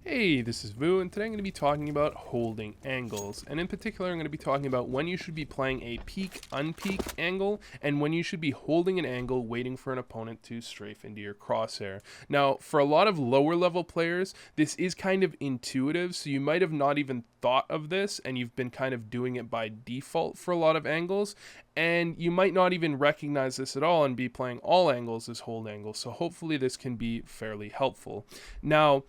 Hey, this is Vu, and today I'm going to be talking about holding angles. And in particular, I'm going to be talking about when you should be playing a peek-unpeek angle, and when you should be holding an angle waiting for an opponent to strafe into your crosshair. Now, for a lot of lower level players, this is kind of intuitive, so you might have not even thought of this, and you've been kind of doing it by default for a lot of angles, and you might not even recognize this at all and be playing all angles as hold angles, so hopefully this can be fairly helpful. Now,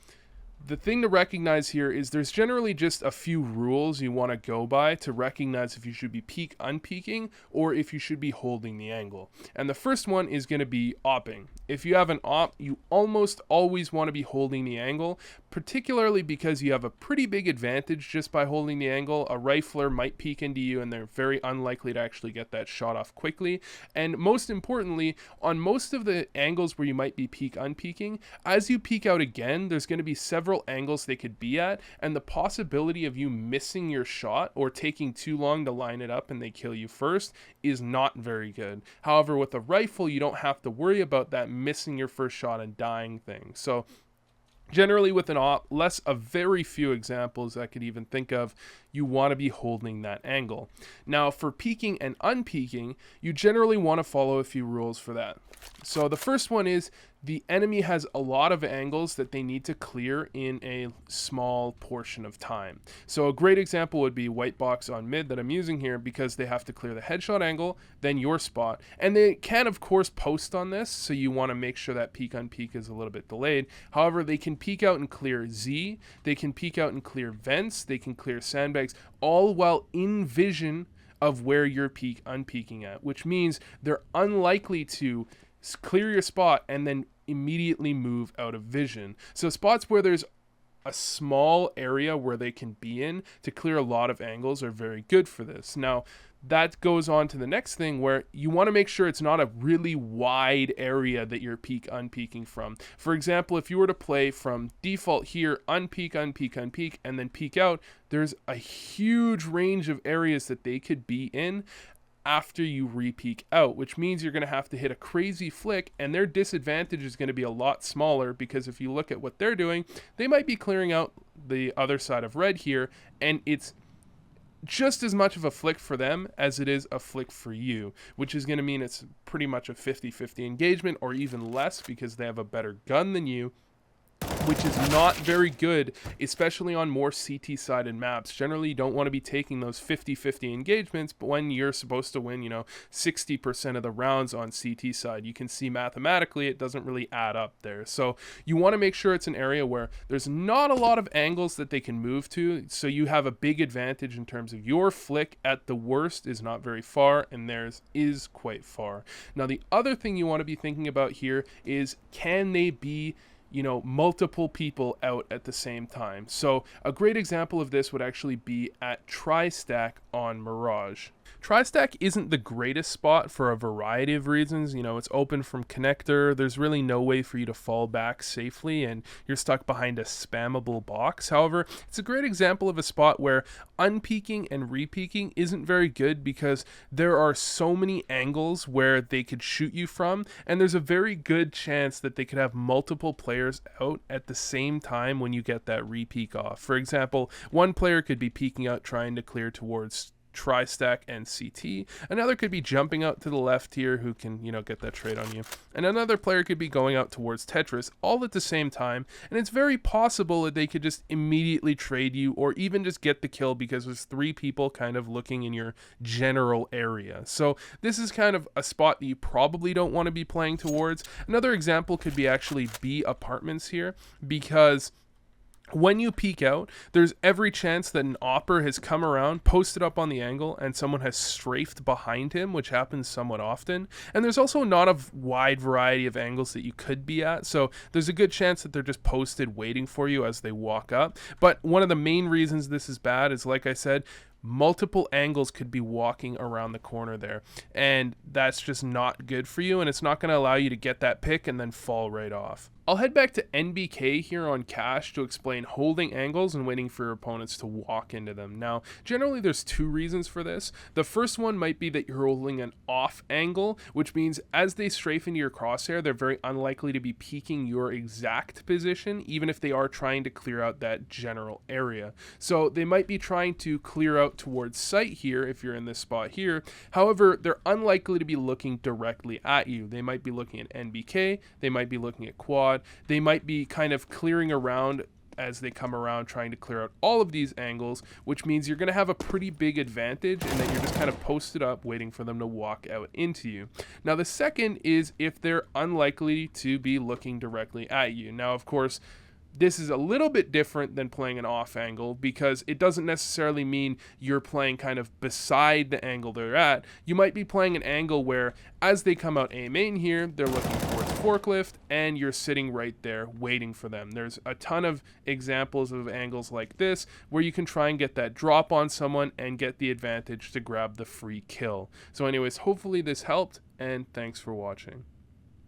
the thing to recognize here is there's generally just a few rules you want to go by to recognize if you should be peek unpeaking or if you should be holding the angle. And the first one is going to be opping. If you have an op, you almost always want to be holding the angle, particularly because you have a pretty big advantage just by holding the angle. A rifler might peek into you and they're very unlikely to actually get that shot off quickly. And most importantly, on most of the angles where you might be peek unpeaking, as you peek out again, there's going to be several angles they could be at, and the possibility of you missing your shot or taking too long to line it up and they kill you first is not very good. However, with a rifle, you don't have to worry about that missing your first shot and dying thing. So generally with an op, less a very few examples I could even think of, you want to be holding that angle. Now for peeking and unpeaking, you generally want to follow a few rules for that. So the first one is the enemy has a lot of angles that they need to clear in a small portion of time. So a great example would be white box on mid that I'm using here, because they have to clear the headshot angle, then your spot. And they can of course post on this, so you want to make sure that peek unpeak is a little bit delayed. However, they can peek out and clear Z, they can peek out and clear vents, they can clear sandbags, all while in vision of where you're peek unpeaking at, which means they're unlikely to clear your spot and then immediately move out of vision. So spots where there's a small area where they can be in to clear a lot of angles are very good for this. Now, that goes on to the next thing, where you want to make sure it's not a really wide area that you're peek unpeaking from. For example, if you were to play from default here, unpeak, unpeak, unpeak, and then peek out, there's a huge range of areas that they could be in after you re-peek out, which means you're going to have to hit a crazy flick, and their disadvantage is going to be a lot smaller, because if you look at what they're doing, they might be clearing out the other side of red here, and it's just as much of a flick for them as it is a flick for you, which is going to mean it's pretty much a 50-50 engagement, or even less, because they have a better gun than you, which is not very good, especially on more CT-sided maps. Generally, you don't want to be taking those 50-50 engagements, but when you're supposed to win, 60% of the rounds on CT side, you can see mathematically it doesn't really add up there. So you want to make sure it's an area where there's not a lot of angles that they can move to, so you have a big advantage in terms of your flick at the worst is not very far, and theirs is quite far. Now, the other thing you want to be thinking about here is, can they be multiple people out at the same time? So a great example of this would actually be at Tri-Stack on Mirage. Tri-Stack isn't the greatest spot for a variety of reasons. It's open from connector. There's really no way for you to fall back safely, and you're stuck behind a spammable box. However, it's a great example of a spot where unpeaking and repeaking isn't very good, because there are so many angles where they could shoot you from, and there's a very good chance that they could have multiple players out at the same time when you get that repeak off. For example, one player could be peeking out trying to clear towards Tri-Stack and CT. Another could be jumping out to the left here, who can, get that trade on you. And another player could be going out towards Tetris, all at the same time. And it's very possible that they could just immediately trade you, or even just get the kill, because there's three people kind of looking in your general area. So this is kind of a spot that you probably don't want to be playing towards. Another example could be actually B apartments here, because when you peek out, there's every chance that an opper has come around, posted up on the angle, and someone has strafed behind him, which happens somewhat often. And there's also not a wide variety of angles that you could be at, so there's a good chance that they're just posted waiting for you as they walk up. But one of the main reasons this is bad is, like I said, multiple angles could be walking around the corner there, and that's just not good for you, and it's not going to allow you to get that pick and then fall right off. I'll head back to NBK here on cash to explain holding angles and waiting for your opponents to walk into them. Now, generally there's two reasons for this. The first one might be that you're holding an off angle, which means as they strafe into your crosshair, they're very unlikely to be peeking your exact position, even if they are trying to clear out that general area. So they might be trying to clear out towards sight here if you're in this spot here. However, they're unlikely to be looking directly at you. They might be looking at NBK, they might be looking at quad, they might be kind of clearing around as they come around, trying to clear out all of these angles, which means you're going to have a pretty big advantage in that you're just kind of posted up waiting for them to walk out into you. Now, the second is if they're unlikely to be looking directly at you. Now, of course, this is a little bit different than playing an off angle because it doesn't necessarily mean you're playing kind of beside the angle they're at. You might be playing an angle where as they come out A main here, they're looking towards forklift and you're sitting right there waiting for them. There's a ton of examples of angles like this where you can try and get that drop on someone and get the advantage to grab the free kill. So anyways, hopefully this helped, and thanks for watching.